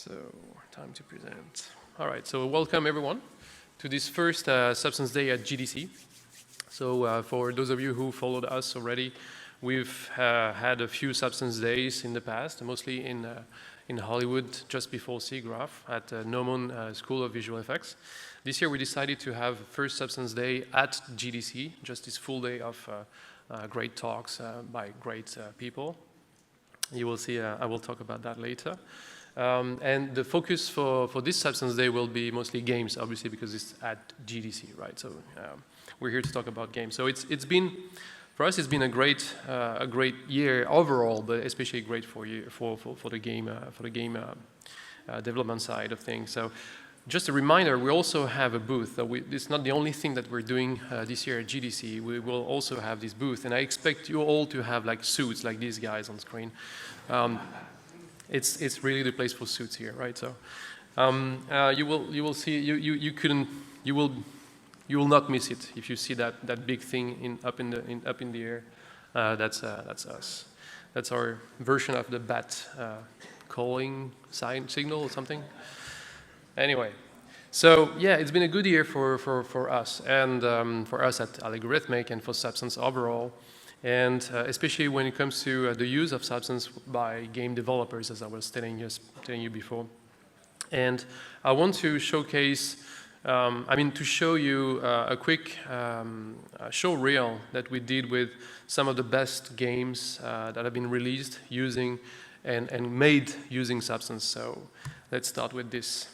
So, time to present. All right, so welcome everyone to this first Substance Day at GDC. So for those of you who followed us already, we've had a few Substance Days in the past, mostly in Hollywood, just before SIGGRAPH at Nomon School of Visual Effects. This year we decided to have first Substance Day at GDC, just this full day of great talks by great people. You will see, I will talk about that later. And the focus for this Substance Day will be mostly games, obviously, because it's at GDC, right? So we're here to talk about games. So it's been, for us, it's been a great year overall, but especially great for the game development side of things. So just a reminder, we also have a booth. It's not the only thing that we're doing this year at GDC. We will also have this booth, and I expect you all to have like suits like these guys on screen. It's really the place for suits here, right? So you will see you will not miss it if you see that big thing up in the air. That's us. That's our version of the bat calling signal or something. Anyway, so yeah, it's been a good year for us and for us at Allegorithmic and for Substance overall. And especially when it comes to the use of Substance by game developers, as I was telling you before. And I want to showcase, to show you a quick show reel that we did with some of the best games that have been released using and made using Substance. So let's start with this.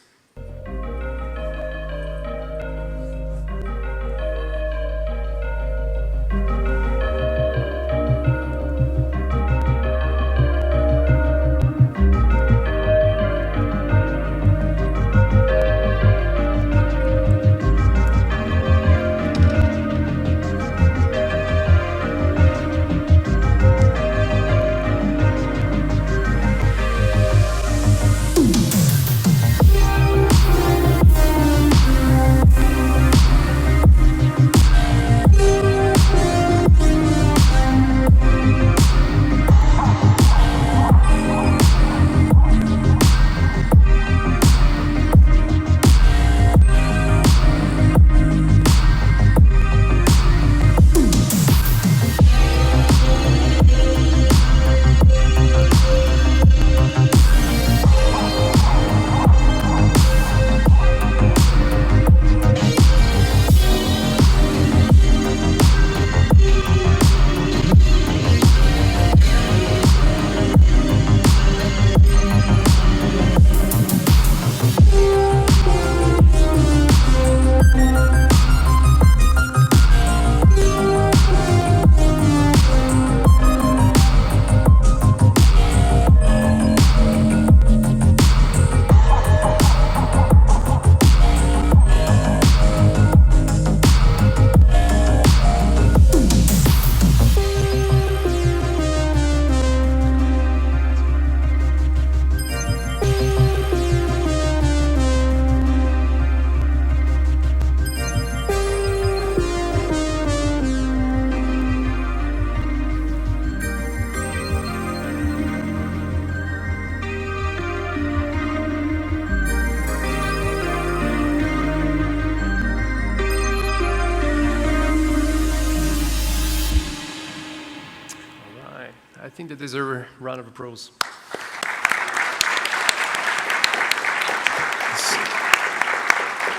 I think that deserves a round of applause.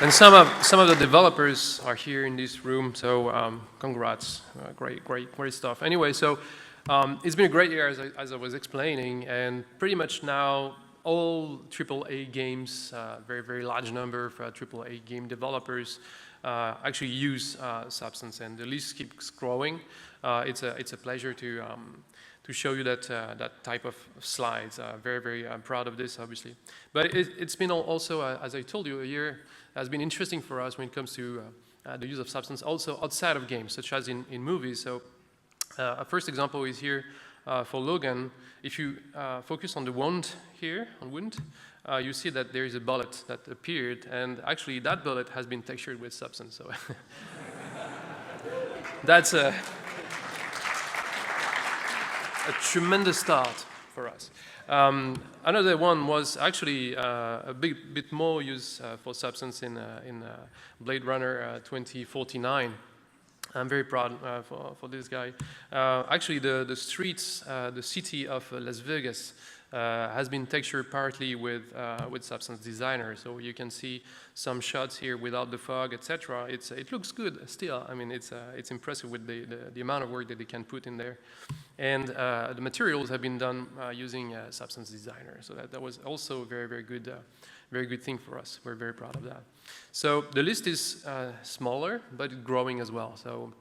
And some of the developers are here in this room, so congrats, great stuff. Anyway, so it's been a great year as I was explaining, and pretty much now all AAA games, very large number of AAA game developers actually use Substance, and the list keeps growing. It's a pleasure to show you that type of slides. Very proud of this, obviously. But it's been also, as I told you, a year has been interesting for us when it comes to the use of Substance also outside of games, such as in movies. So a first example is here for Logan. If you focus on the wound here, you see that there is a bullet that appeared, and actually that bullet has been textured with Substance. So that's a tremendous start for us. Another one was actually a bit more use for Substance in Blade Runner 2049. I'm very proud for this guy. Actually, the streets, the city of Las Vegas has been textured partly with Substance Designer. So you can see some shots here without the fog, etc. It looks good still. I mean, it's impressive with the amount of work that they can put in there. And the materials have been done using Substance Designer. So that was also a very good thing for us. We're very proud of that. So the list is smaller, but growing as well. So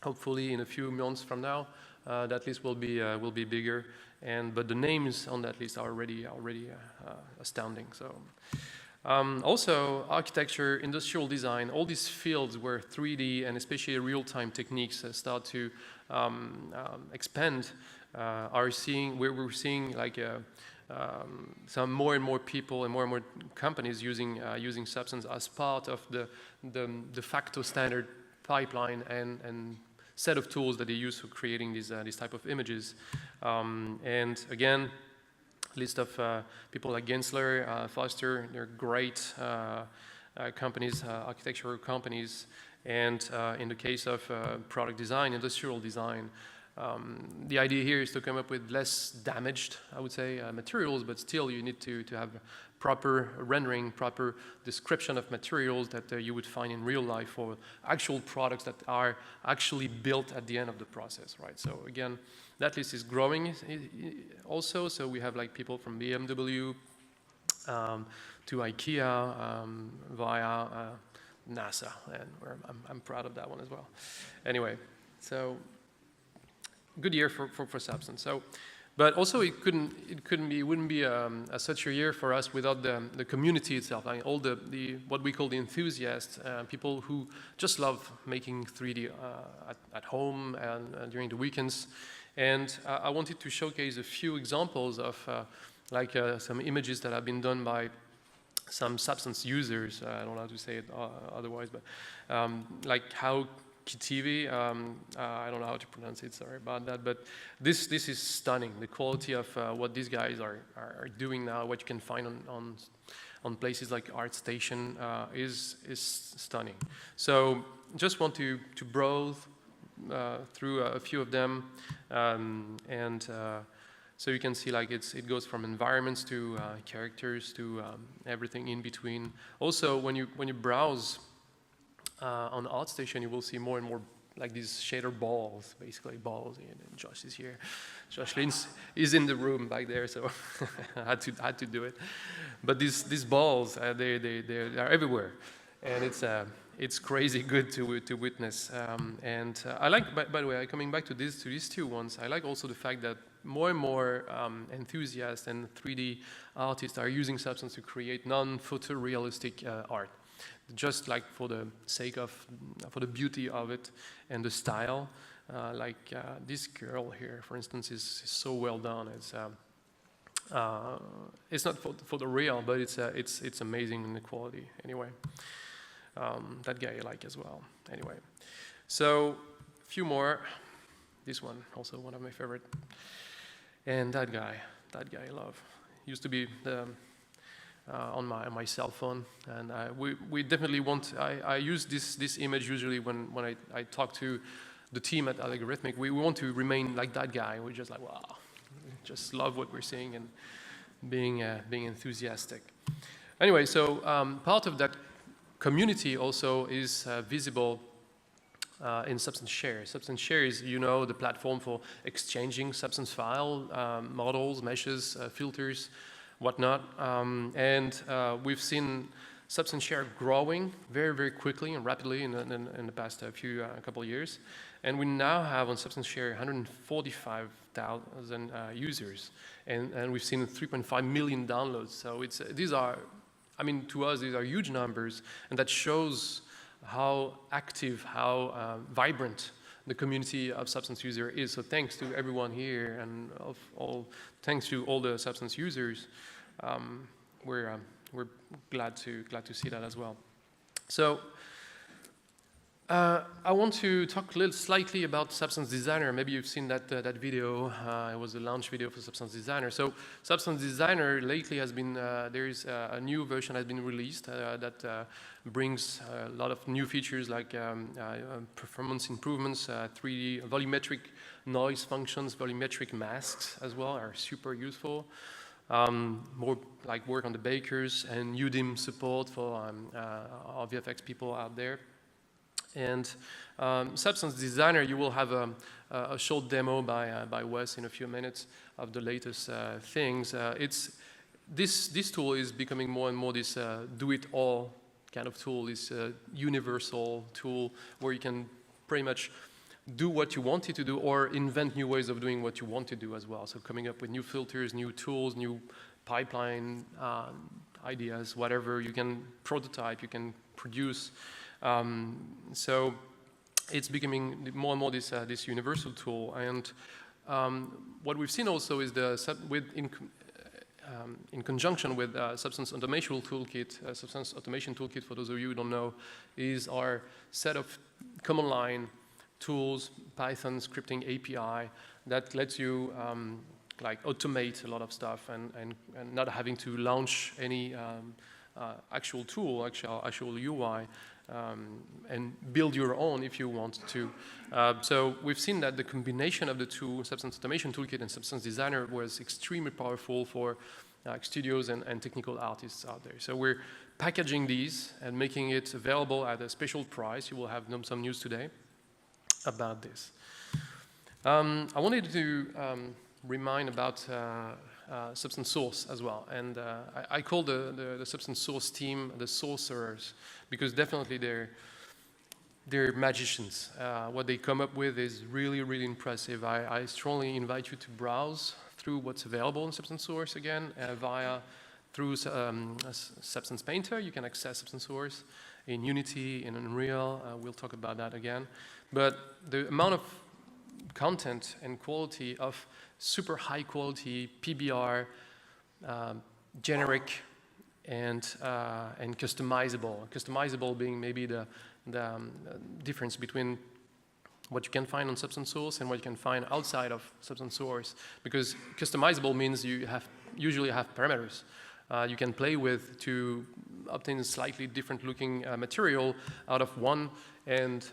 hopefully in a few months from now, that list will be bigger. But the names on that list are already astounding. So also architecture, industrial design, all these fields where 3D and especially real-time techniques start to expand. We're seeing like some more and more people and more companies using Substance as part of the de facto standard pipeline and set of tools that they use for creating these type of images. And again, list of people like Gensler, Foster, they're great companies, architectural companies. And in the case of product design, industrial design, the idea here is to come up with less damaged, I would say, materials, but still you need to have proper rendering, proper description of materials that you would find in real life for actual products that are actually built at the end of the process, right? So again, that list is growing also. So we have like people from BMW to IKEA via NASA, and I'm proud of that one as well. Anyway, so good year for Substance. So, but also it wouldn't be such a year for us without the community itself. I mean, all the what we call the enthusiasts, people who just love making 3D at home and during the weekends. And I wanted to showcase a few examples of some images that have been done by some Substance users. I don't know how to say it otherwise, but like how Kitivi, I don't know how to pronounce it, sorry about that, but this is stunning. The quality of what these guys are doing now, what you can find on places like ArtStation is stunning. So just want to browse through a few of them, so you can see like it goes from environments to characters to everything in between. Also, when you browse on ArtStation, you will see more and more like these shader balls, basically balls. And Josh is here. Josh Lins is in the room back there, so I had to do it. But these balls, they are everywhere, and it's crazy good to witness. I like, by the way, coming back to these two ones, I like also the fact that more and more enthusiasts and 3D artists are using Substance to create non-photorealistic art. Just like for the sake of, for the beauty of it and the style. This girl here, for instance, is so well done. It's not for the real, but it's amazing in the quality. Anyway, that guy I like as well. Anyway, so a few more. This one also one of my favorite. And that guy I love. Used to be the on my cell phone, and we definitely want. I use this image usually when I talk to the team at Allegorithmic. We want to remain like that guy. We're just like, wow, just love what we're seeing and being enthusiastic. Anyway, so part of that community also is visible in Substance Share. Substance Share is, the platform for exchanging Substance file, models, meshes, filters, whatnot, and we've seen Substance Share growing very quickly and rapidly in the past couple of years, and we now have on Substance Share 145,000 users, and we've seen 3.5 million downloads. So these are, I mean, to us these are huge numbers, and that shows how active, how vibrant the community of Substance user is. So thanks to everyone here, and thanks to all the Substance users, we're glad to see that as well. So I want to talk a little slightly about Substance Designer. Maybe you've seen that video. It was a launch video for Substance Designer. So Substance Designer lately has been, there is a new version has been released that brings a lot of new features like performance improvements, 3D volumetric noise functions, volumetric masks as well are super useful. More like work on the bakers and UDIM support for our VFX people out there. And Substance Designer, you will have a short demo by Wes in a few minutes of the latest things. This tool is becoming more and more this do-it-all kind of tool, this universal tool where you can pretty much do what you wanted to do or invent new ways of doing what you want to do as well. So coming up with new filters, new tools, new pipeline ideas, whatever you can prototype, you can produce. So it's becoming more and more this universal tool, and what we've seen also is in conjunction with Substance Automation Toolkit. Substance Automation Toolkit, for those of you who don't know, is our set of command line tools, Python scripting API that lets you like automate a lot of stuff and not having to launch any actual tool, actual UI. And build your own if you want to. So we've seen that the combination of the two, Substance Automation Toolkit and Substance Designer, was extremely powerful for studios and technical artists out there. So we're packaging these and making it available at a special price. You will have some news today about this. I wanted to remind about Substance Source as well, and I call the Substance Source team the sorcerers, because definitely they're magicians. What they come up with is really, really impressive. I strongly invite you to browse through what's available in Substance Source again through Substance Painter. You can access Substance Source in Unity, in Unreal. We'll talk about that again. But the amount of content and quality of super high quality PBR, generic and customizable. Customizable being maybe the difference between what you can find on Substance Source and what you can find outside of Substance Source. Because customizable means you usually have parameters you can play with to obtain a slightly different looking material out of one and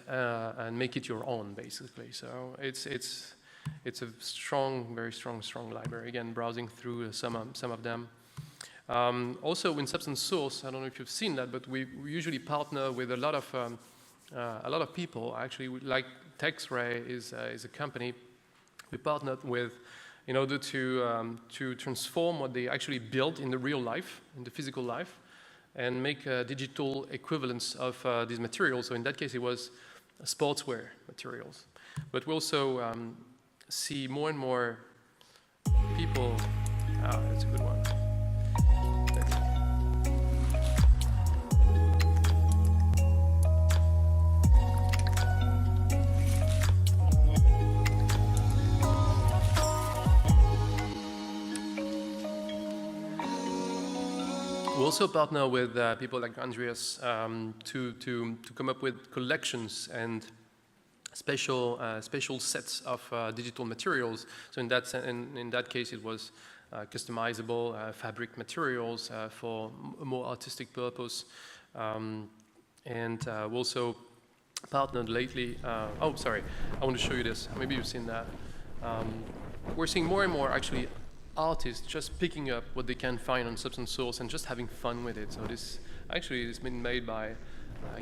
make it your own, basically. So it's a strong, very strong library. Again, browsing through some of them. Also in Substance Source, I don't know if you've seen that, but we usually partner with a lot of people. Actually, like TexRay is a company we partnered with in order to transform what they actually built in the real life, in the physical life, and make digital equivalents of these materials. So in that case, it was sportswear materials. But we also see more and more people. Oh, that's a good one. We also partner with people like Andreas to come up with collections and special sets of digital materials. So in that case, it was customizable fabric materials for a more artistic purpose. And we also partnered lately. Oh, sorry, I want to show you this. Maybe you've seen that. We're seeing more and more actually artists just picking up what they can find on Substance Source and just having fun with it. So this actually has been made by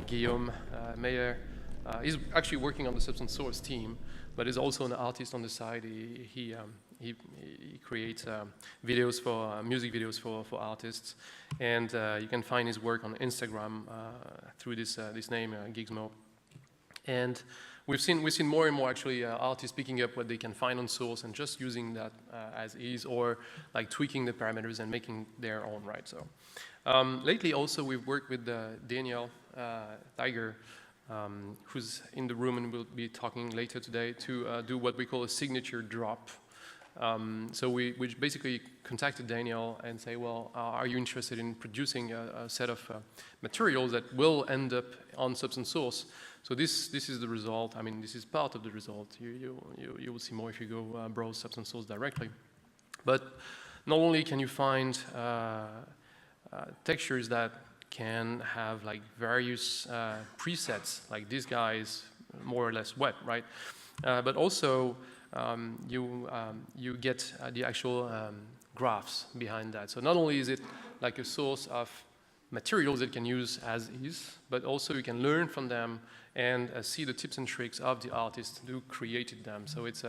Guillaume Meyer. He's actually working on the Substance Source team, but is also an artist on the side. He creates videos for music videos for artists, and you can find his work on Instagram through this name Gizmo. And we've seen more and more actually artists picking up what they can find on Source and just using that as is, or like tweaking the parameters and making their own, right? So lately also we've worked with Daniel Tiger, who's in the room and will be talking later today, to do what we call a signature drop So we basically contacted Daniel and say, well, are you interested in producing a set of materials that will end up on Substance Source? So this is the result. I mean, this is part of the result. You will see more if you go browse Substance Source directly. But not only can you find textures that can have like various presets, like this guy is more or less wet, right? But also you get the actual graphs behind that. So not only is it like a source of materials that you can use as is, but also you can learn from them and see the tips and tricks of the artists who created them. So it's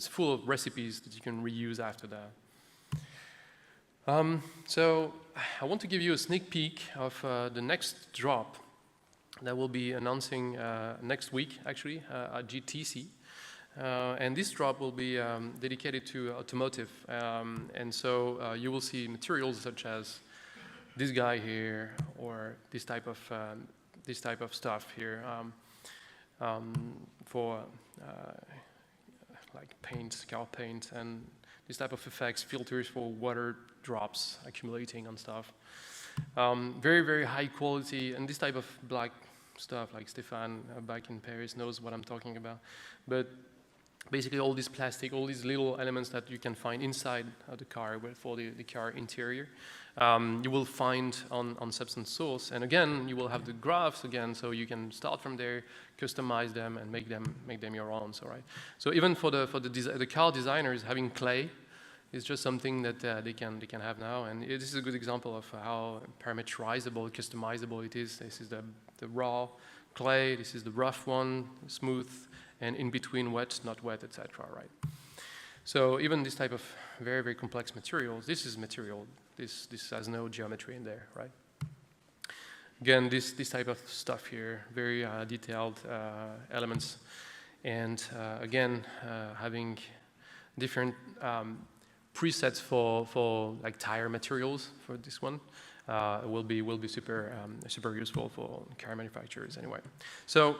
full of recipes that you can reuse after that. So I want to give you a sneak peek of the next drop that we'll be announcing next week, actually, at GDC. And this drop will be dedicated to automotive. And so you will see materials such as this guy here, or this type of stuff here for like paint, car paint, and this type of effects, filters for water drops accumulating on stuff. Very, very high quality, and this type of black stuff, like Stéphane back in Paris knows what I'm talking about. But basically all this plastic, all these little elements that you can find inside the car for the car interior, you will find on Substance Source. And again, you will have the graphs again, so you can start from there, customize them, and make them your own. So, right? So even for the car designers, having clay is just something that they can have now. And this is a good example of how parameterizable, customizable it is. This is the raw clay. This is the rough one, smooth, and in between wet, not wet, etc. Right? So even this type of very, very complex materials, this is material. This has no geometry in there, right? Again, this type of stuff here, very detailed elements, and again, having different presets for like tire materials for this one will be super useful for car manufacturers anyway. So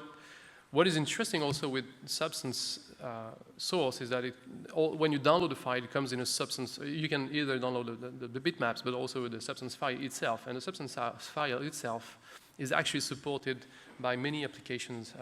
what is interesting also with Substance Source is that when you download the file, it comes in a Substance. You can either download the bitmaps, but also the Substance file itself. And the Substance file itself is actually supported by many applications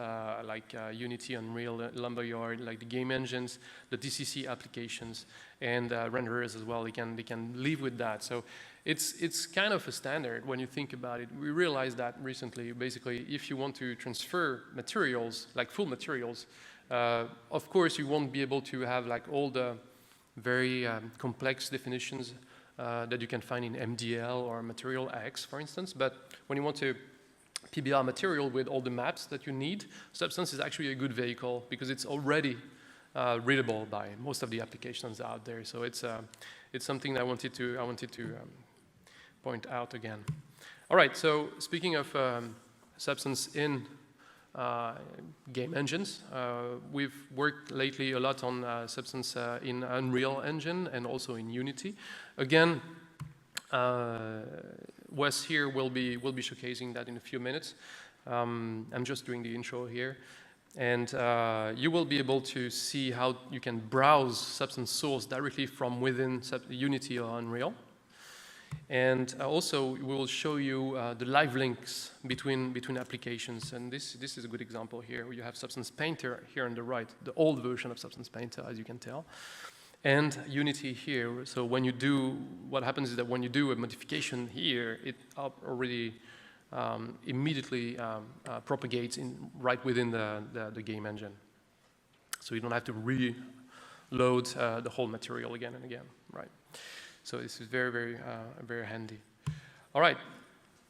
like Unity, Unreal, Lumberyard, like the game engines, the DCC applications, and renderers as well. They can live with that. So it's kind of a standard when you think about it. We realized that recently. Basically, if you want to transfer materials, like full materials, of course you won't be able to have like all the very complex definitions that you can find in MDL or Material X, for instance. But when you want to PBR material with all the maps that you need, Substance is actually a good vehicle because it's already readable by most of the applications out there. So it's something that I wanted to point out again. All right. So speaking of Substance in game engines, we've worked lately a lot on Substance in Unreal Engine and also in Unity. Again, Wes here will be showcasing that in a few minutes. I'm just doing the intro here. And you will be able to see how you can browse Substance Source directly from within Unity or Unreal. And also, we will show you the live links between applications. And this is a good example here, where you have Substance Painter here on the right, the old version of Substance Painter, as you can tell. And Unity here. So when you do, what happens is that when you do a modification here, it already immediately propagates right within the game engine. So you don't have to reload the whole material again and again, right? So this is very, very, very handy. All right.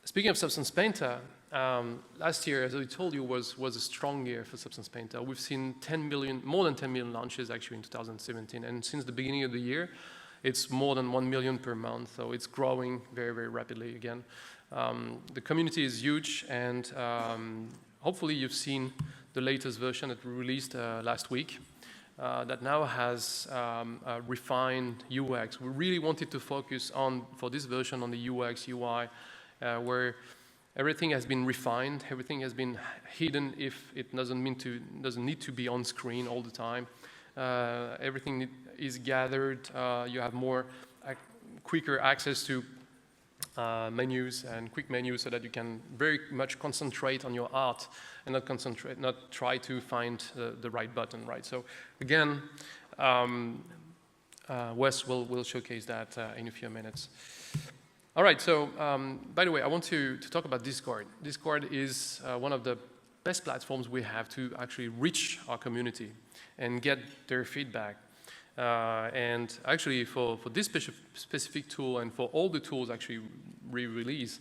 Speaking of Substance Painter, last year, as I told you, was a strong year for Substance Painter. We've seen more than 10 million launches actually in 2017, and since the beginning of the year, it's more than 1 million per month. So it's growing very, very rapidly again. The community is huge, and hopefully you've seen the latest version that we released last week that now has a refined UX. We really wanted to focus on, for this version, on the UX, UI, where everything has been refined, everything has been hidden if it doesn't need to be on screen all the time. Everything is gathered, you have more quicker access to menus and quick menus so that you can very much concentrate on your art and not try to find the right button, right? So again, Wes will showcase that in a few minutes. All right, so by the way, I want to talk about Discord. Discord is one of the best platforms we have to actually reach our community and get their feedback. And actually, for this specific tool and for all the tools actually we release,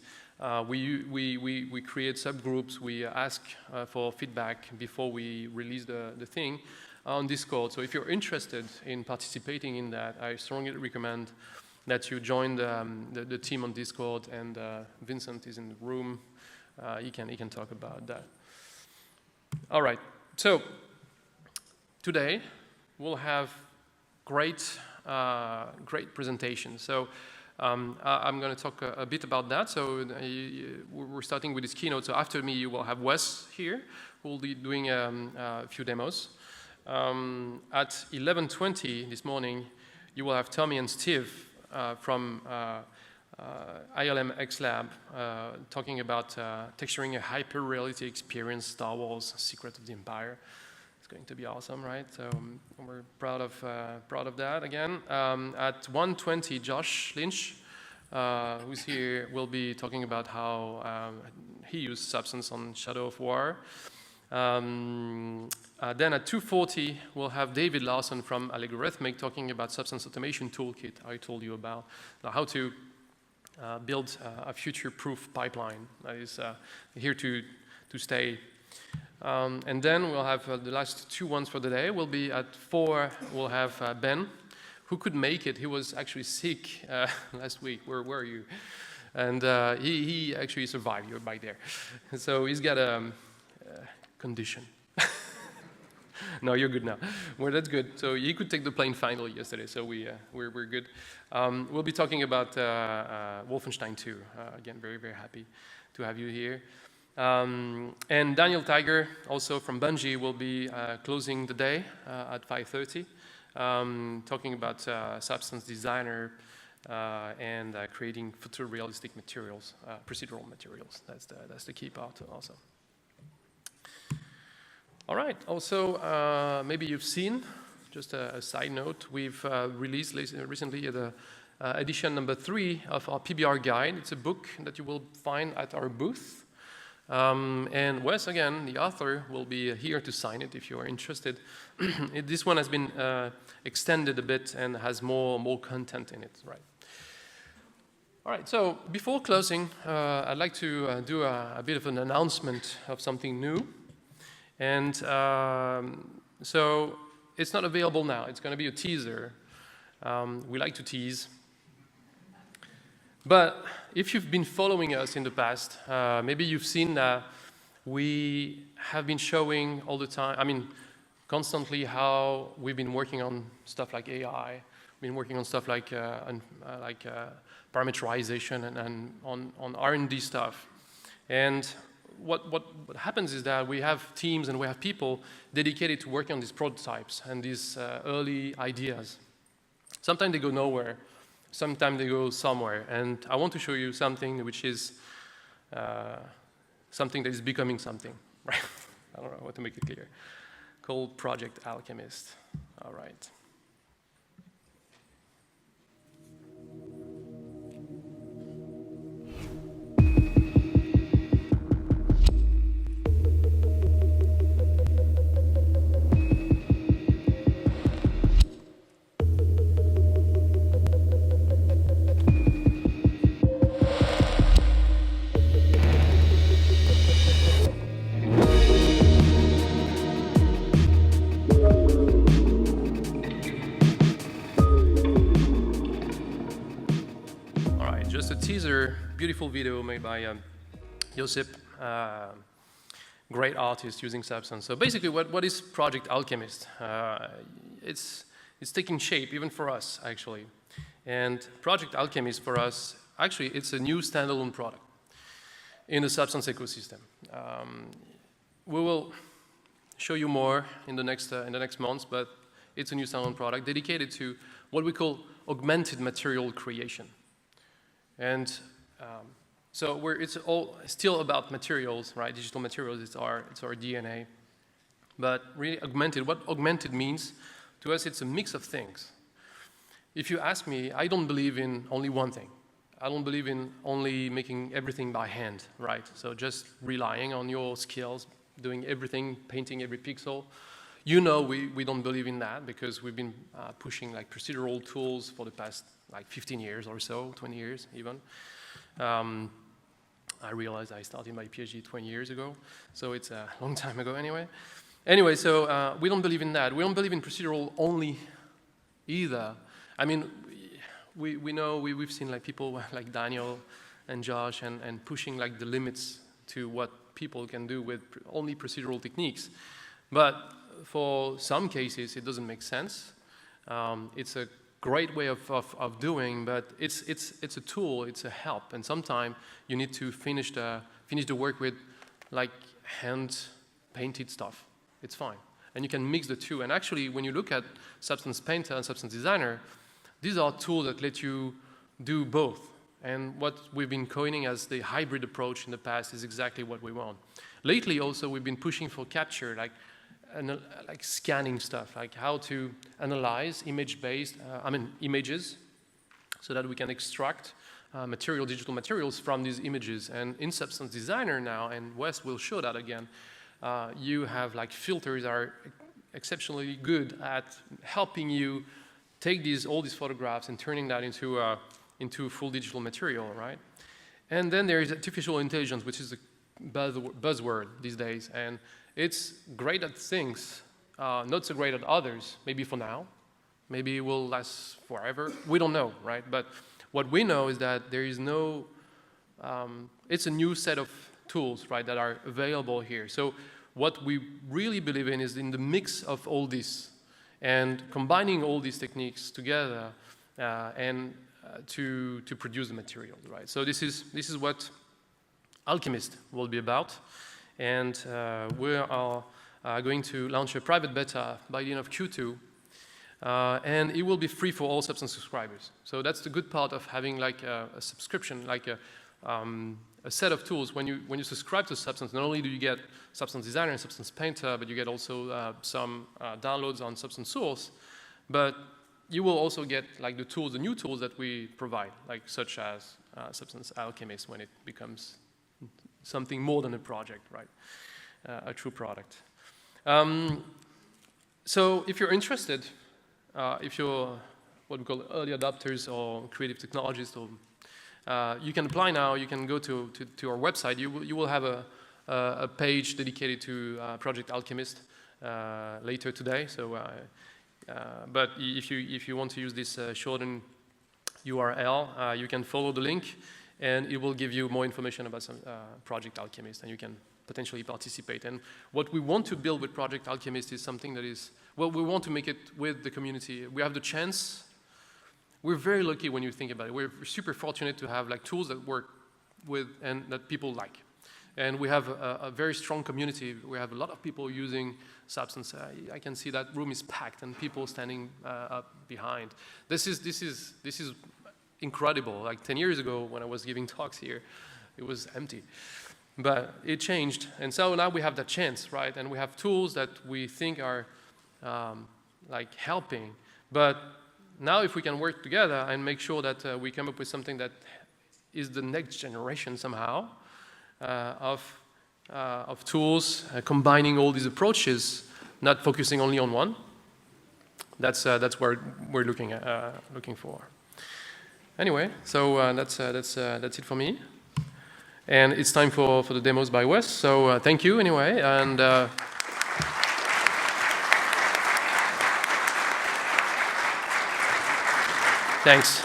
we create subgroups. We ask for feedback before we release the thing on Discord. So if you're interested in participating in that, I strongly recommend that you join the team on Discord. And Vincent is in the room. He can talk about that. All right. So today we'll have great presentation. So I'm going to talk a bit about that. So we're starting with this keynote. So after me, you will have Wes here, who will be doing a few demos. At 11:20 this morning, you will have Tommy and Steve from ILM X Lab talking about texturing a hyper-reality experience, Star Wars: Secret of the Empire. Going to be awesome, right? So we're proud of that again. At 1:20, Josh Lynch, who's here, will be talking about how he used Substance on Shadow of War. Then at 2:40, we'll have David Larson from Allegorithmic talking about Substance Automation Toolkit. I told you about how to build a future-proof pipeline that is here to stay. And then we'll have the last two ones for the day. We'll be at 4, we'll have Ben, who could make it. He was actually sick last week. Where were you? And he actually survived. You're by there. So he's got a condition. No, you're good now. Well, that's good. So he could take the plane finally yesterday, so we're good. We'll be talking about Wolfenstein 2. Again, very, very happy to have you here. And Daniel Tiger, also from Bungie, will be closing the day at 5:30, talking about Substance Designer and creating photorealistic materials, procedural materials. That's the key part also. All right. Also, maybe you've seen, just a side note, we've released recently the edition number 3 of our PBR guide. It's a book that you will find at our booth. And Wes, again, the author, will be here to sign it if you are interested. This one has been extended a bit and has more content in it, right? All right, so before closing, I'd like to do a bit of an announcement of something new. And so it's not available now. It's going to be a teaser. We like to tease. But if you've been following us in the past, maybe you've seen that we have been showing all the time, constantly how we've been working on stuff like AI, been working on stuff like parameterization and on R&D stuff. And what happens is that we have teams and we have people dedicated to working on these prototypes and these early ideas. Sometimes they go nowhere. Sometimes they go somewhere, and I want to show you something which is something that is becoming something, right? I don't know how to make it clear. Called Project Alchemist. All right. Beautiful video made by Josip, great artist using Substance. So basically, what is Project Alchemist? It's taking shape even for us, actually. And Project Alchemist for us, actually, it's a new standalone product in the Substance ecosystem. We will show you more in the next months, but It's a new standalone product dedicated to what we call augmented material creation. And so it's all still about materials, right? Digital materials, it's our DNA. But really augmented, what augmented means, to us it's a mix of things. If you ask me, I don't believe in only one thing. I don't believe in only making everything by hand, right? So just relying on your skills, doing everything, painting every pixel. You know we don't believe in that because we've been pushing like procedural tools for the past like 15 years or so, 20 years even. I realized I started my PhD 20 years ago, so it's a long time ago anyway. Anyway, so we don't believe in that. We don't believe in procedural only either. I mean, we know, we've seen like people like Daniel and Josh and pushing like the limits to what people can do with only procedural techniques. But for some cases, it doesn't make sense. It's a great way of doing, but it's a tool, it's a help. And sometimes you need to finish the work with like hand-painted stuff. It's fine. And you can mix the two. And actually, when you look at Substance Painter and Substance Designer, these are tools that let you do both. And what we've been coining as the hybrid approach in the past is exactly what we want. Lately, also, we've been pushing for capture, like scanning stuff, like how to analyze images, so that we can extract digital materials from these images. And in Substance Designer now, and Wes will show that again, you have like filters that are exceptionally good at helping you take all these photographs and turning that into full digital material, right? And then there is artificial intelligence, which is a buzzword these days, and it's great at things, not so great at others, maybe for now, maybe it will last forever, we don't know, right? But what we know is that there is no, it's a new set of tools, right, that are available here. So what we really believe in is in the mix of all this and combining all these techniques together to produce the material, right? So this is what Alchemist will be about, and we are going to launch a private beta by the end of Q2, and it will be free for all Substance subscribers. So that's the good part of having like a subscription, like a set of tools. When you subscribe to Substance, not only do you get Substance Designer and Substance Painter, but you get also some downloads on Substance Source, but you will also get like the new tools that we provide, like such as Substance Alchemist when it becomes something more than a project, right? A true product. So if you're interested, if you're what we call early adopters or creative technologists, or you can apply now. You can go to our website. You will have a page dedicated to Project Alchemist later today. So, but if you want to use this shortened URL, you can follow the link, and it will give you more information about some Project Alchemist, and you can potentially participate. And what we want to build with Project Alchemist is something that is, well, we want to make it with the community. We have the chance. We're very lucky when you think about it. We're super fortunate to have like tools that work with and that people like. And we have a very strong community. We have a lot of people using Substance. I can see that room is packed and people standing up behind. This is incredible. Like 10 years ago when I was giving talks here, it was empty. But it changed. And so now we have that chance, right? And we have tools that we think are like helping. But now if we can work together and make sure that we come up with something that is the next generation somehow of tools, combining all these approaches, not focusing only on one, that's where we're looking for. Anyway, so that's it for me. And it's time for the demos by Wes. So thank you anyway. And thanks.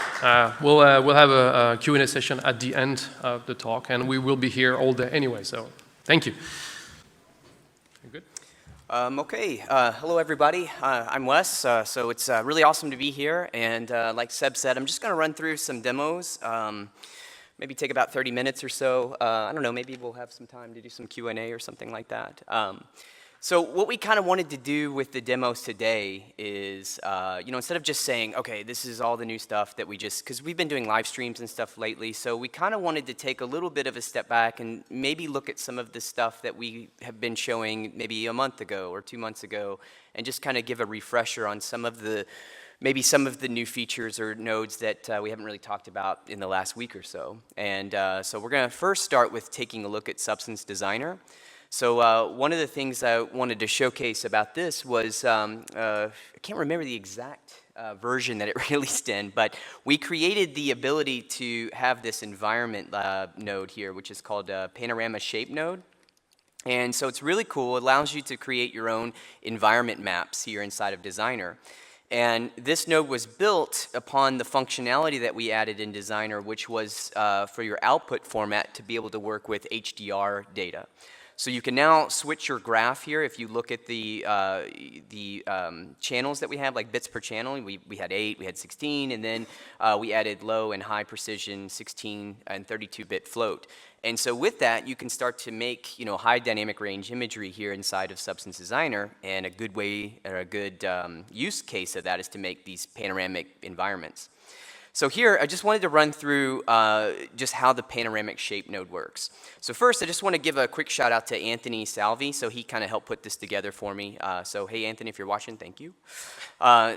We'll have a Q&A session at the end of the talk, and we will be here all day anyway. So thank you. You good? Okay. Hello, everybody. I'm Wes. So it's really awesome to be here. And like Seb said, I'm just going to run through some demos. Maybe take about 30 minutes or so. I don't know, maybe we'll have some time to do some Q&A or something like that. So what we kind of wanted to do with the demos today is, instead of just saying, okay, this is all the new stuff that we just, because we've been doing live streams and stuff lately, so we kind of wanted to take a little bit of a step back and maybe look at some of the stuff that we have been showing maybe a month ago or 2 months ago, and just kind of give a refresher on maybe some of the new features or nodes that we haven't really talked about in the last week or so. And so we're going to first start with taking a look at Substance Designer. So one of the things I wanted to showcase about this was, I can't remember the exact version that it released in, but we created the ability to have this environment node here, which is called Panorama Shape Node. And so it's really cool. It allows you to create your own environment maps here inside of Designer. And this node was built upon the functionality that we added in Designer, which was for your output format to be able to work with HDR data. So you can now switch your graph here. If you look at the channels that we have, like bits per channel, we had 8, we had 16, and then we added low and high precision 16 and 32-bit float. And so with that, you can start to make high dynamic range imagery here inside of Substance Designer. And a good way, or a good use case of that is to make these panoramic environments. So here, I just wanted to run through just how the panoramic shape node works. So first, I just want to give a quick shout out to Anthony Salvi. So he kind of helped put this together for me. So hey, Anthony, if you're watching, thank you.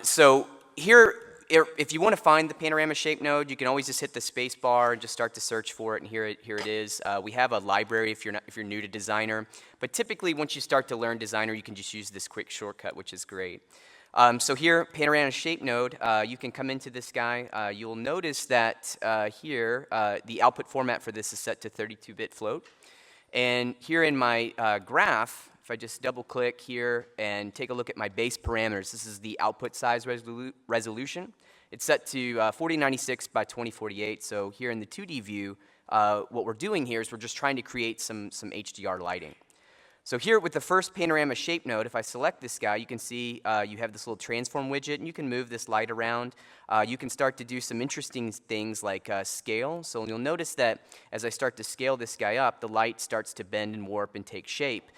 So here, if you want to find the panorama shape node, you can always just hit the space bar and just start to search for it, and here it is. We have a library if you're new to Designer. But typically, once you start to learn Designer, you can just use this quick shortcut, which is great. So here, panorama shape node, you can come into this guy. You'll notice that here, the output format for this is set to 32-bit float. And here in my graph, if I just double click here and take a look at my base parameters, this is the output size resolution. It's set to 4096 by 2048. So here in the 2D view, what we're doing here is we're just trying to create some HDR lighting. So here with the first panorama shape node, if I select this guy, you can see you have this little transform widget, and you can move this light around. You can start to do some interesting things like scale. So you'll notice that as I start to scale this guy up, the light starts to bend and warp and take shape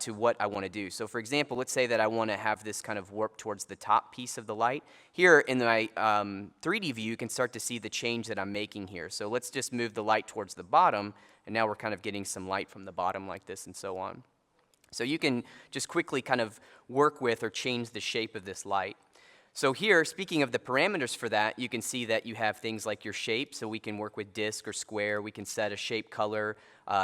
to what I want to do. So for example, let's say that I want to have this kind of warp towards the top piece of the light. Here in my 3D view, you can start to see the change that I'm making here. So let's just move the light towards the bottom, and now we're kind of getting some light from the bottom like this and so on. So you can just quickly kind of work with or change the shape of this light. So here, speaking of the parameters for that, you can see that you have things like your shape. So we can work with disk or square. We can set a shape color,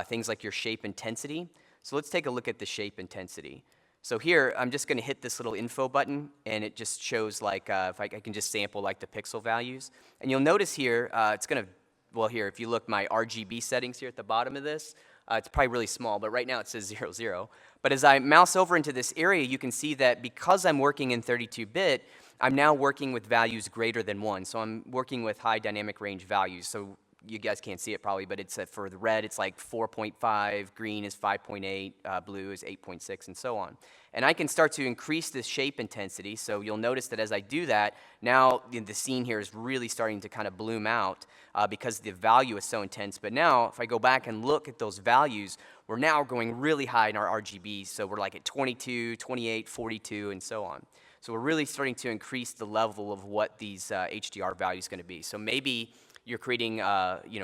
things like your shape intensity. So let's take a look at the shape intensity. So here, I'm just going to hit this little info button, and it just shows like, if I can just sample like the pixel values. And you'll notice here, it's going to, well here, if you look my RGB settings here at the bottom of this, it's probably really small, but right now it says 0, 0. But as I mouse over into this area, you can see that because I'm working in 32-bit, I'm now working with values greater than 1. So I'm working with high dynamic range values. So you guys can't see it probably, but it's for the red, it's like 4.5, green is 5.8, blue is 8.6, and so on. And I can start to increase this shape intensity. So you'll notice that as I do that, now the scene here is really starting to kind of bloom out because the value is so intense. But now, if I go back and look at those values, we're now going really high in our RGB. So we're like at 22, 28, 42, and so on. So we're really starting to increase the level of what these HDR values are going to be. So maybe you're creating,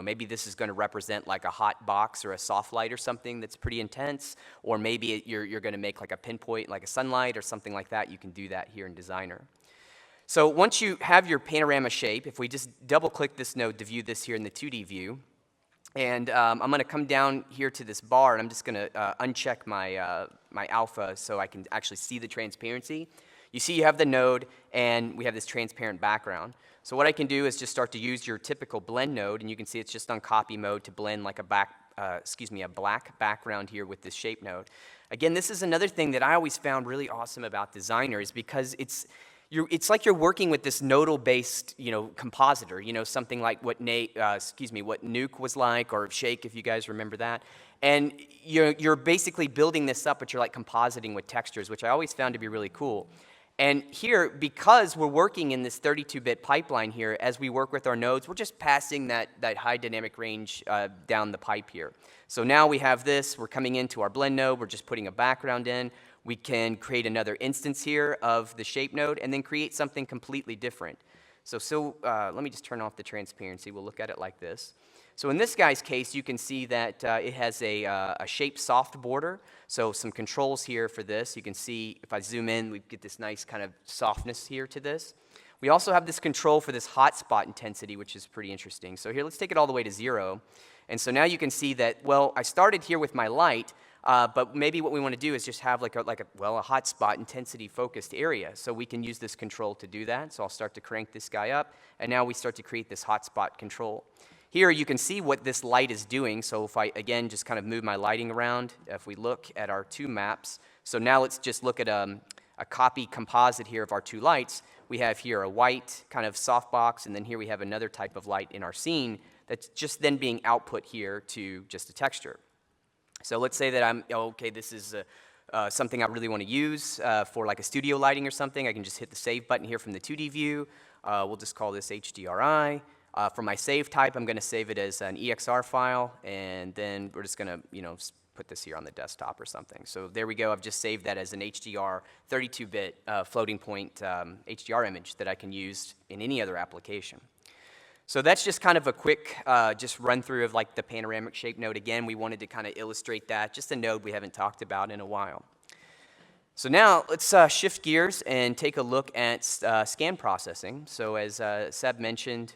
maybe this is going to represent like a hot box or a soft light or something that's pretty intense, or maybe you're going to make like a pinpoint, like a sunlight or something like that. You can do that here in Designer. So once you have your panorama shape, if we just double-click this node to view this here in the 2D view, and I'm going to come down here to this bar, and I'm just going to uncheck my, my alpha so I can actually see the transparency. You see you have the node, and we have this transparent background. So what I can do is just start to use your typical blend node, and you can see it's just on copy mode to blend like a black background here with this shape node. Again, this is another thing that I always found really awesome about Designer is because it's like you're working with this nodal-based, compositor, something like what Nuke was like, or Shake, if you guys remember that. And you're basically building this up, but you're like compositing with textures, which I always found to be really cool. And here, because we're working in this 32-bit pipeline here, as we work with our nodes, we're just passing that high dynamic range down the pipe here. So now we have this, we're coming into our blend node, we're just putting a background in. We can create another instance here of the shape node and then create something completely different. So let me just turn off the transparency. We'll look at it like this. So in this guy's case, you can see that it has a shape soft border. So some controls here for this. You can see if I zoom in, we get this nice kind of softness here to this. We also have this control for this hotspot intensity, which is pretty interesting. So here, let's take it all the way to 0. And so now you can see that, well, I started here with my light, but maybe what we want to do is just have like a hotspot intensity focused area. So we can use this control to do that. So I'll start to crank this guy up, and now we start to create this hotspot control. Here you can see what this light is doing. So if I, again, just kind of move my lighting around, if we look at our 2 maps, so now let's just look at a copy composite here of our 2 lights. We have here a white kind of softbox, and then here we have another type of light in our scene that's just then being output here to just a texture. So let's say that okay, this is something I really want to use for like a studio lighting or something. I can just hit the save button here from the 2D view. We'll just call this HDRI. For my save type, I'm going to save it as an EXR file, and then we're just going to, put this here on the desktop or something. So there we go. I've just saved that as an HDR 32-bit floating point HDR image that I can use in any other application. So that's just kind of a quick just run through of like the panoramic shape node. Again, we wanted to kind of illustrate that, just a node we haven't talked about in a while. So now let's shift gears and take a look at scan processing. So as Seb mentioned,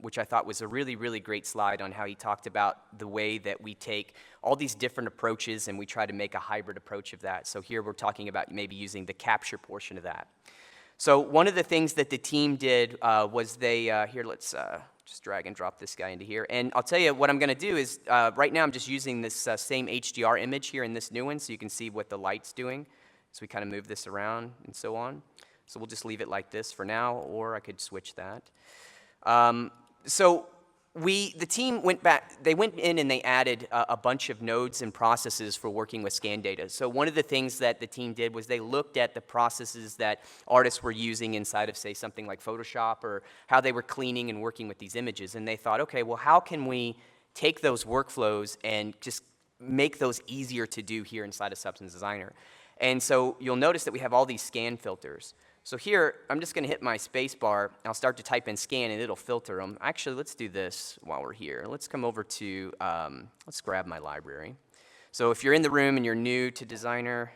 which I thought was a really, really great slide on how he talked about the way that we take all these different approaches and we try to make a hybrid approach of that. So here we're talking about maybe using the capture portion of that. So one of the things that the team did was they, here let's just drag and drop this guy into here. And I'll tell you what I'm going to do is, right now I'm just using this same HDR image here in this new one so you can see what the light's doing. So we kind of move this around and so on. So we'll just leave it like this for now, or I could switch that. So the team went back, they went in and they added a bunch of nodes and processes for working with scan data. So one of the things that the team did was they looked at the processes that artists were using inside of, say, something like Photoshop, or how they were cleaning and working with these images. And they thought, okay, well, how can we take those workflows and just make those easier to do here inside of Substance Designer? And so you'll notice that we have all these scan filters. So here, I'm just going to hit my space bar, and I'll start to type in scan, and it'll filter them. Actually, let's do this while we're here. Let's come over to, let's grab my library. So if you're in the room and you're new to Designer,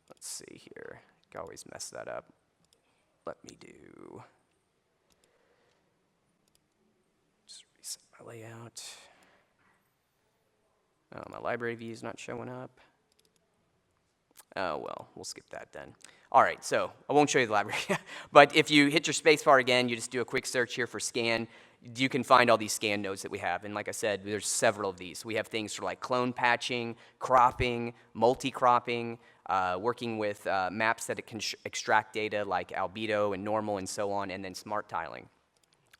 let's see here. You can always mess that up. Let me do, just reset my layout. Oh, my library view is not showing up. Oh, well, we'll skip that then. All right, so I won't show you the library. But if you hit your space bar again, you just do a quick search here for scan, you can find all these scan nodes that we have. And like I said, there's several of these. We have things for like clone patching, cropping, multi-cropping, working with maps that it can extract data like albedo and normal and so on, and then smart tiling.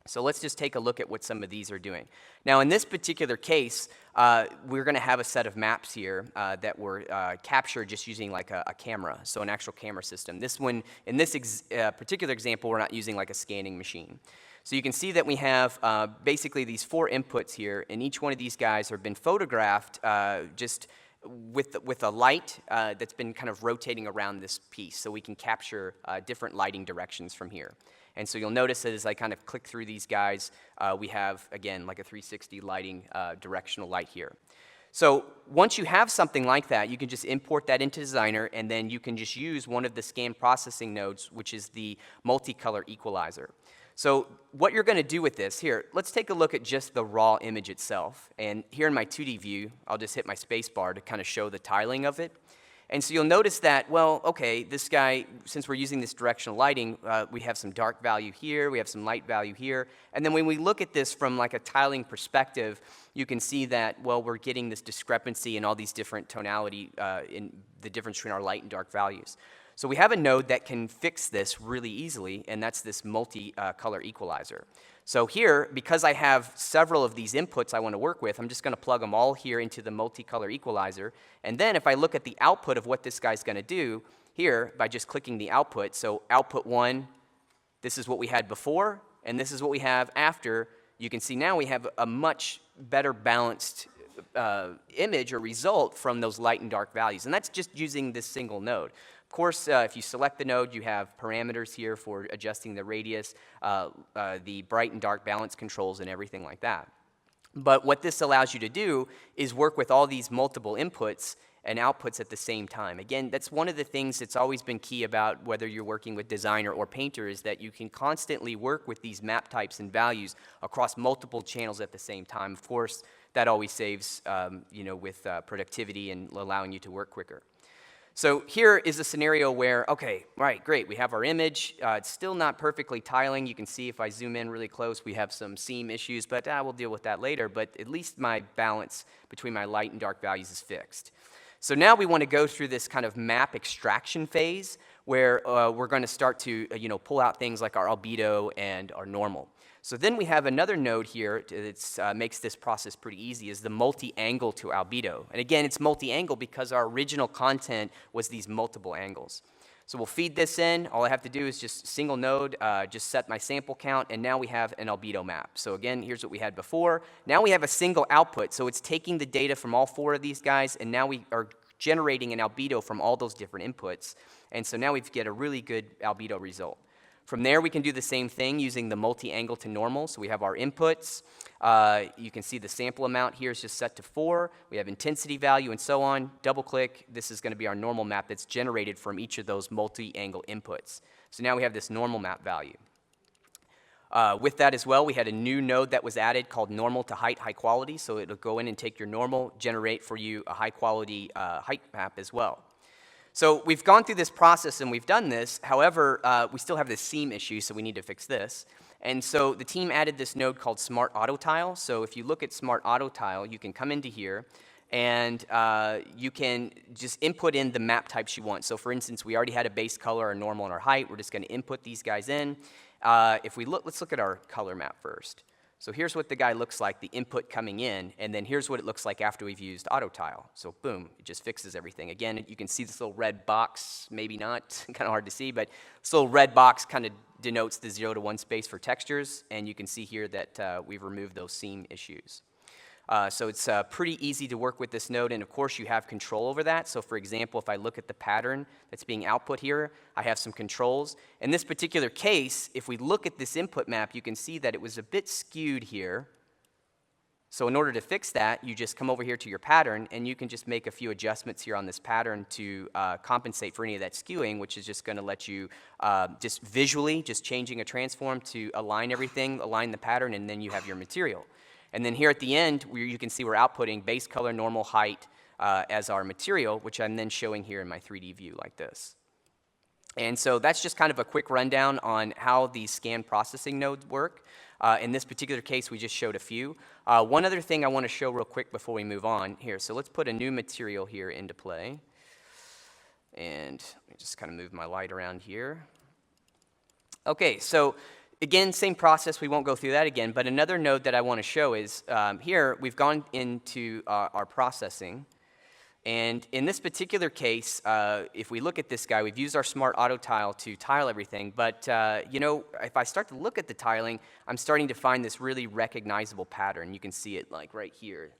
So let's just take a look at what some of these are doing. Now in this particular case, we're going to have a set of maps here that were captured just using like a camera, so an actual camera system. This one, in this particular example, we're not using like a scanning machine. So you can see that we have basically these 4 inputs here, and each one of these guys have been photographed just with a light that's been kind of rotating around this piece, so we can capture different lighting directions from here. And so you'll notice that as I kind of click through these guys, we have, again, like a 360 lighting directional light here. So once you have something like that, you can just import that into Designer, and then you can just use one of the scan processing nodes, which is the multicolor equalizer. So what you're going to do with this, here, let's take a look at just the raw image itself. And here in my 2D view, I'll just hit my space bar to kind of show the tiling of it. And so you'll notice that, well, okay, this guy, since we're using this directional lighting, we have some dark value here, we have some light value here. And then when we look at this from like a tiling perspective, you can see that, well, we're getting this discrepancy in all these different tonality in the difference between our light and dark values. So we have a node that can fix this really easily, and that's this multi-color equalizer. So here, because I have several of these inputs I want to work with, I'm just going to plug them all here into the multicolor equalizer. And then if I look at the output of what this guy's going to do, here, by just clicking the output, so output 1, this is what we had before, and this is what we have after, you can see now we have a much better balanced image or result from those light and dark values. And that's just using this single node. Of course, if you select the node, you have parameters here for adjusting the radius, the bright and dark balance controls, and everything like that. But what this allows you to do is work with all these multiple inputs and outputs at the same time. Again, that's one of the things that's always been key about whether you're working with designer or painter, is that you can constantly work with these map types and values across multiple channels at the same time. Of course, that always saves, with productivity and allowing you to work quicker. So here is a scenario where, okay, right, great, we have our image. It's still not perfectly tiling. You can see if I zoom in really close, we have some seam issues, but we'll deal with that later. But at least my balance between my light and dark values is fixed. So now we want to go through this kind of map extraction phase where we're going to start to pull out things like our albedo and our normal. So then we have another node here that makes this process pretty easy, is the multi-angle to albedo. And again, it's multi-angle because our original content was these multiple angles. So we'll feed this in. All I have to do is just single node, just set my sample count, and now we have an albedo map. So again, here's what we had before. Now we have a single output, so it's taking the data from all four of these guys, and now we are generating an albedo from all those different inputs. And so now we get a really good albedo result. From there, we can do the same thing using the multi-angle to normal. So we have our inputs. You can see the sample amount here is just set to 4. We have intensity value and so on. Double-click. This is going to be our normal map that's generated from each of those multi-angle inputs. So now we have this normal map value. With that as well, we had a new node that was added called normal to height, high quality. So it'll go in and take your normal, generate for you a high-quality height map as well. So we've gone through this process and we've done this. However, we still have this seam issue, so we need to fix this. And so the team added this node called Smart Auto Tile. So if you look at Smart Auto Tile, you can come into here and you can just input in the map types you want. So for instance, we already had a base color, our normal, and our height. We're just going to input these guys in. If we look, let's look at our color map first. So here's what the guy looks like, the input coming in, and then here's what it looks like after we've used auto tile. So boom, it just fixes everything. Again, you can see this little red box, maybe not, kind of hard to see, but this little red box kind of denotes the 0 to 1 space for textures, and you can see here that we've removed those seam issues. So it's pretty easy to work with this node, and of course you have control over that. So for example, if I look at the pattern that's being output here, I have some controls. In this particular case, if we look at this input map, you can see that it was a bit skewed here. So in order to fix that, you just come over here to your pattern, and you can just make a few adjustments here on this pattern to compensate for any of that skewing, which is just going to let you just visually, just changing a transform to align everything, align the pattern, and then you have your material. And then here at the end, you can see we're outputting base color, normal, height as our material, which I'm then showing here in my 3D view like this. And so that's just kind of a quick rundown on how these scan processing nodes work. In this particular case, we just showed a few. One other thing I want to show real quick before we move on here. So let's put a new material here into play. And let me just kind of move my light around here. Okay, so again, same process. We won't go through that again. But another node that I want to show is here we've gone into our processing. And in this particular case, if we look at this guy, we've used our Smart Auto Tile to tile everything. But if I start to look at the tiling, I'm starting to find this really recognizable pattern. You can see it like right here.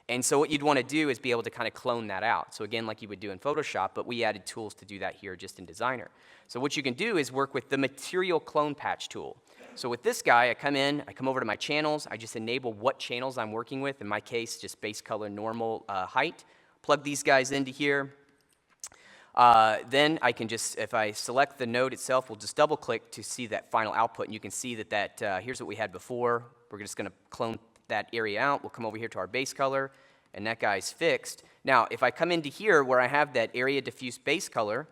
And so what you'd want to do is be able to kind of clone that out. So again, like you would do in Photoshop, but we added tools to do that here just in Designer. So what you can do is work with the Material Clone Patch tool. So with this guy, I come over to my channels, I just enable what channels I'm working with. In my case, just base color, normal, height. Plug these guys into here. Then I can just, if I select the node itself, we'll just double click to see that final output. And you can see that here's what we had before. We're just going to clone that area out. We'll come over here to our base color, and that guy's fixed. Now, if I come into here where I have that area diffuse base color,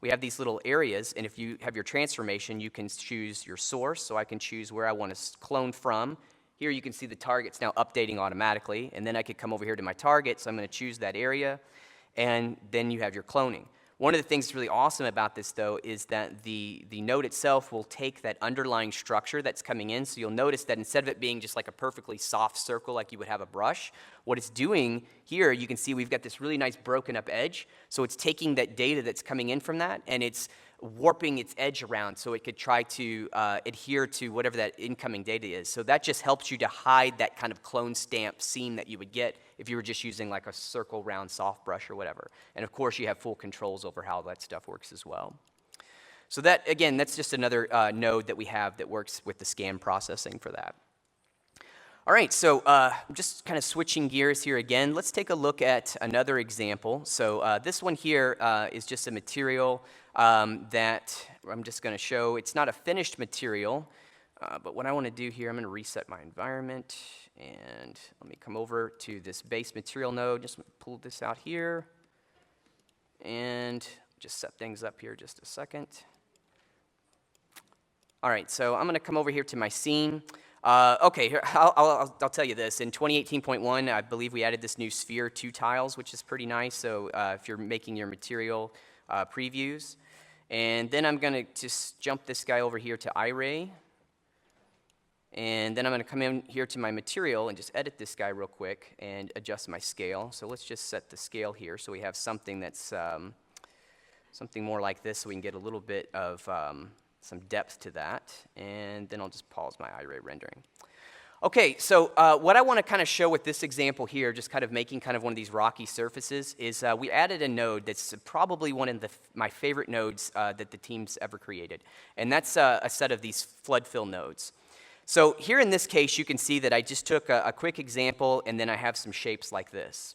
we have these little areas, and if you have your transformation, you can choose your source. So I can choose where I want to clone from. Here you can see the target's now updating automatically, and then I could come over here to my target, so I'm going to choose that area, and then you have your cloning. One of the things that's really awesome about this, though, is that the node itself will take that underlying structure that's coming in. So you'll notice that instead of it being just like a perfectly soft circle like you would have a brush, what it's doing here, you can see we've got this really nice broken up edge. So it's taking that data that's coming in from that, and it's warping its edge around so it could try to adhere to whatever that incoming data is. So that just helps you to hide that kind of clone stamp seam that you would get if you were just using like a circle round soft brush or whatever. And of course you have full controls over how that stuff works as well. So that, again, that's just another node that we have that works with the scan processing for that. All right, so I'm just kind of switching gears here again. Let's take a look at another example. So this one here is just a material that I'm just going to show. It's not a finished material, but what I want to do here, I'm going to reset my environment, and let me come over to this base material node. Just pull this out here, and just set things up here just a second. All right, so I'm going to come over here to my scene. Okay, here, I'll tell you this. In 2018.1, I believe we added this new sphere 2 tiles, which is pretty nice. So if you're making your material previews. And then I'm going to just jump this guy over here to iRay. And then I'm going to come in here to my material and just edit this guy real quick and adjust my scale. So let's just set the scale here so we have something that's something more like this so we can get a little bit of some depth to that, and then I'll just pause my iRay rendering. Okay, so what I want to kind of show with this example here, just kind of making kind of one of these rocky surfaces, is we added a node that's probably one of my favorite nodes that the team's ever created, and that's a set of these flood fill nodes. So here in this case, you can see that I just took a quick example, and then I have some shapes like this.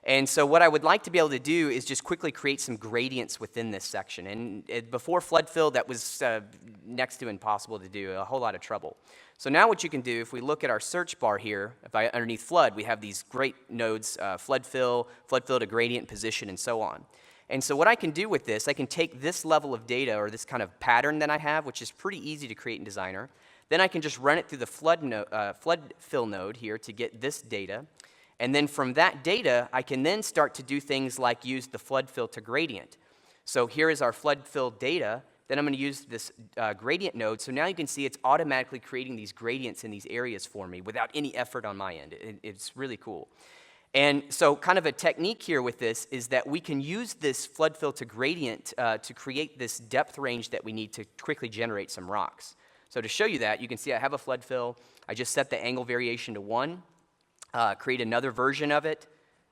And so what I would like to be able to do is just quickly create some gradients within this section. And before flood fill, that was next to impossible to do, a whole lot of trouble. So now what you can do, if we look at our search bar here, underneath flood, we have these great nodes, flood fill to gradient position, and so on. And so what I can do with this, I can take this level of data, or this kind of pattern that I have, which is pretty easy to create in Designer. Then I can just run it through the flood fill node here to get this data. And then from that data, I can then start to do things like use the flood fill to gradient. So here is our flood fill data. Then I'm going to use this gradient node. So now you can see it's automatically creating these gradients in these areas for me without any effort on my end. It's really cool. And so kind of a technique here with this is that we can use this flood fill to gradient to create this depth range that we need to quickly generate some rocks. So to show you that, you can see I have a flood fill. I just set the angle variation to 1. Create another version of it.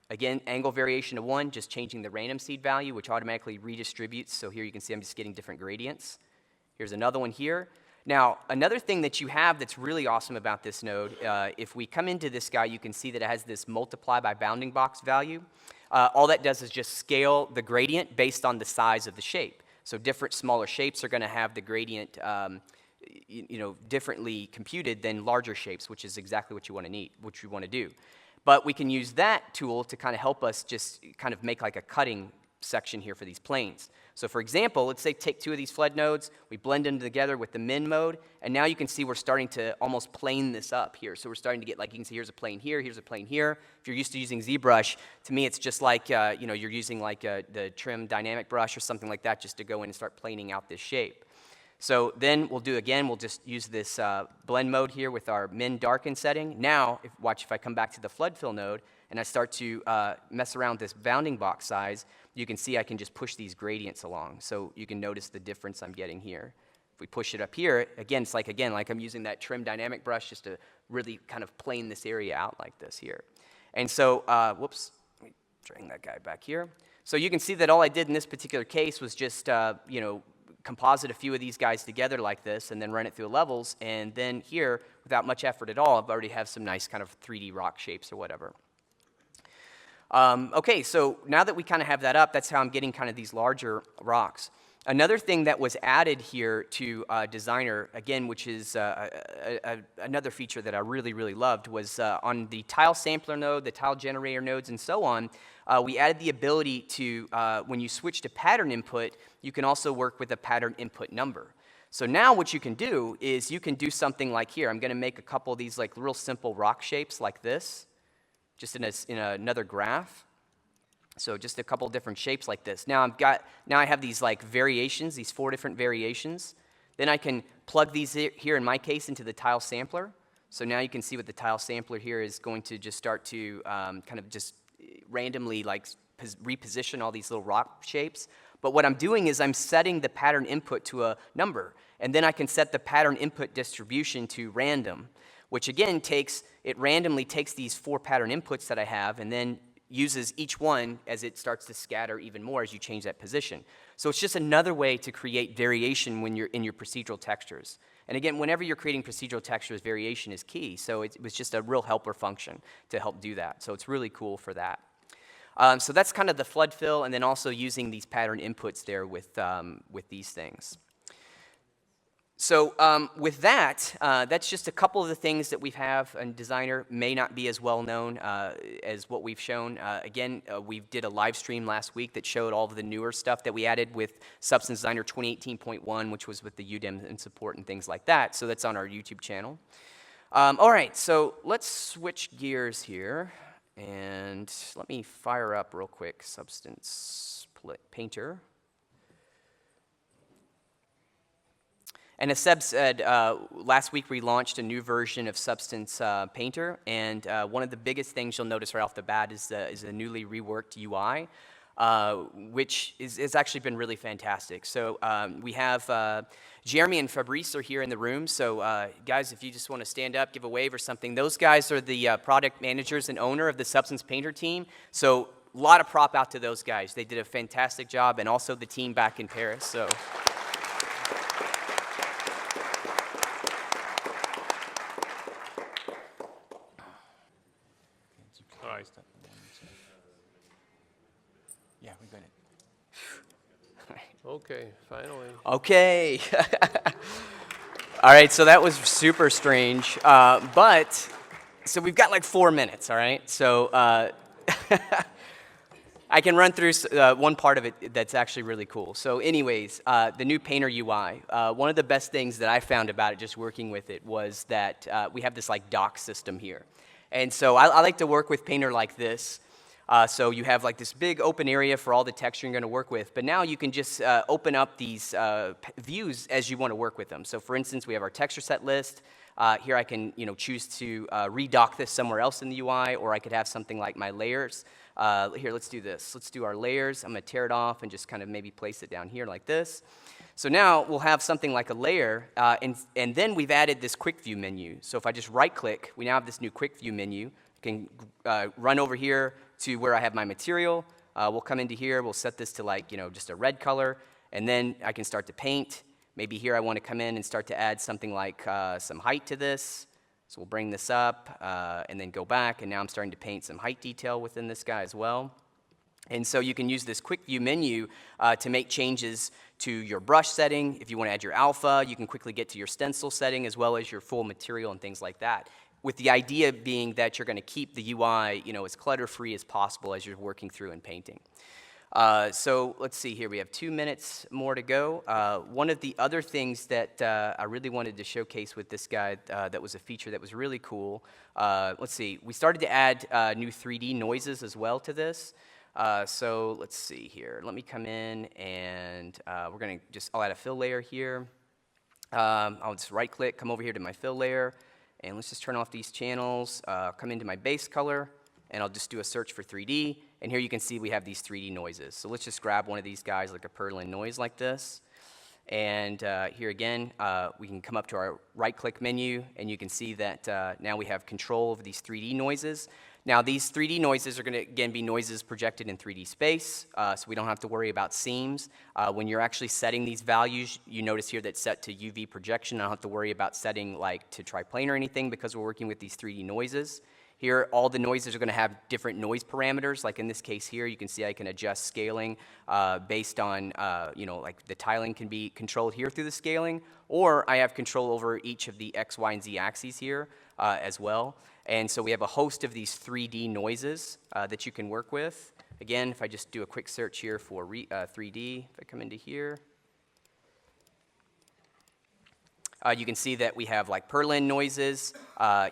Again, angle variation to 1, just changing the random seed value, which automatically redistributes. So here you can see I'm just getting different gradients. Here's another one here. Now, another thing that you have that's really awesome about this node, if we come into this guy, you can see that it has this multiply by bounding box value. All that does is just scale the gradient based on the size of the shape. So different smaller shapes are going to have the gradient differently computed than larger shapes, which is exactly what you want to need, what you want to do. But we can use that tool to kind of help us just kind of make like a cutting section here for these planes. So for example, let's say take 2 of these flood nodes, we blend them together with the min mode, and now you can see we're starting to almost plane this up here. So we're starting to get, like, you can see here's a plane here, here's a plane here. If you're used to using ZBrush, to me it's just like, you're using like the trim dynamic brush or something like that just to go in and start planing out this shape. So then we'll just use this blend mode here with our min darken setting. Now, watch if I come back to the flood fill node and I start to mess around with this bounding box size, you can see I can just push these gradients along. So you can notice the difference I'm getting here. If we push it up here, again, it's like I'm using that trim dynamic brush just to really kind of plane this area out like this here. And so, whoops, let me bring that guy back here. So you can see that all I did in this particular case was just, composite a few of these guys together like this and then run it through the levels, and then here, without much effort at all, I've already have some nice kind of 3D rock shapes or whatever. Okay, so now that we kind of have that up, that's how I'm getting kind of these larger rocks. Another thing that was added here to Designer, again, which is another feature that I really, really loved, was on the tile sampler node, the tile generator nodes, and so on, we added the ability to, when you switch to pattern input, you can also work with a pattern input number. So now what you can do is you can do something like here. I'm going to make a couple of these like real simple rock shapes like this, just in another graph. So just a couple different shapes like this. Now I have these like variations, these 4 different variations. Then I can plug these here, in my case, into the tile sampler. So now you can see what the tile sampler here is going to just start to kind of just randomly like reposition all these little rock shapes. But what I'm doing is I'm setting the pattern input to a number, and then I can set the pattern input distribution to random, which again randomly takes these 4 pattern inputs that I have and then uses each one as it starts to scatter even more as you change that position. So it's just another way to create variation when you're in your procedural textures. And again, whenever you're creating procedural textures, variation is key. So it was just a real helper function to help do that. So it's really cool for that. So that's kind of the flood fill, and then also using these pattern inputs there with these things. So with that, that's just a couple of the things that we have in Designer. May not be as well known as what we've shown. Again, we did a live stream last week that showed all of the newer stuff that we added with Substance Designer 2018.1, which was with the UDEM and support and things like that. So that's on our YouTube channel. All right, so let's switch gears here. And let me fire up real quick Substance Painter. And as Seb said, last week we launched a new version of Substance Painter, and one of the biggest things you'll notice right off the bat is the newly reworked UI, which has actually been really fantastic. So we have Jeremy and Fabrice are here in the room, so guys, if you just want to stand up, give a wave or something. Those guys are the product managers and owner of the Substance Painter team, so a lot of prop out to those guys. They did a fantastic job, and also the team back in Paris. So. Yeah, we got it. Okay, finally. Okay. All right, so that was super strange. But, so we've got like 4 minutes, all right? So I can run through one part of it that's actually really cool. So anyways, the new Painter UI. One of the best things that I found about it just working with it was that we have this like dock system here. And so I like to work with Painter like this. So you have like this big open area for all the texture you're going to work with, but now you can just open up these views as you want to work with them. So for instance, we have our texture set list. Here I can choose to redock this somewhere else in the UI, or I could have something like my layers. Here, let's do this. Let's do our layers. I'm going to tear it off and just kind of maybe place it down here like this. So now we'll have something like a layer, and then we've added this quick view menu. So if I just right click, we now have this new quick view menu. I can run over here to where I have my material. We'll come into here, we'll set this to like, just a red color, and then I can start to paint. Maybe here I want to come in and start to add something like some height to this. So we'll bring this up and then go back, and now I'm starting to paint some height detail within this guy as well. And so you can use this quick view menu to make changes to your brush setting. If you want to add your alpha, you can quickly get to your stencil setting as well as your full material and things like that, with the idea being that you're going to keep the UI as clutter-free as possible as you're working through and painting. So let's see here. We have 2 minutes more to go. One of the other things that I really wanted to showcase with this guy that was a feature that was really cool, let's see. We started to add new 3D noises as well to this. So let's see here. Let me come in and we're going to I'll add a fill layer here. I'll just right click, come over here to my fill layer, and let's just turn off these channels, come into my base color, and I'll just do a search for 3D. And here you can see we have these 3D noises. So let's just grab one of these guys like a purlin noise like this. And here again, we can come up to our right click menu, and you can see that now we have control over these 3D noises. Now these 3D noises are going to, again, be noises projected in 3D space, so we don't have to worry about seams. When you're actually setting these values, you notice here that's set to UV projection. I don't have to worry about setting like to triplane or anything because we're working with these 3D noises. Here, all the noises are going to have different noise parameters. Like in this case here, you can see I can adjust scaling based on, like the tiling can be controlled here through the scaling, or I have control over each of the X, Y, and Z axes here as well. And so we have a host of these 3D noises that you can work with. Again, if I just do a quick search here for 3D, if I come into here, you can see that we have like purlin noises.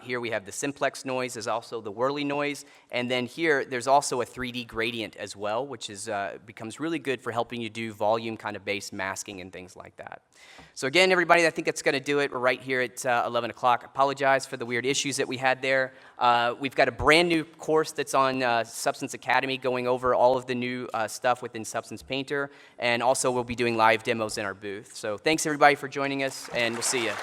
Here we have the simplex noise. There's also the whirly noise. And then here, there's also a 3D gradient as well, which is, becomes really good for helping you do volume kind of based masking and things like that. So again, everybody, I think that's going to do it. We're right here at 11 o'clock. Apologize for the weird issues that we had there. We've got a brand new course that's on Substance Academy going over all of the new stuff within Substance Painter. And also, we'll be doing live demos in our booth. So thanks, everybody, for joining us, and we'll see you.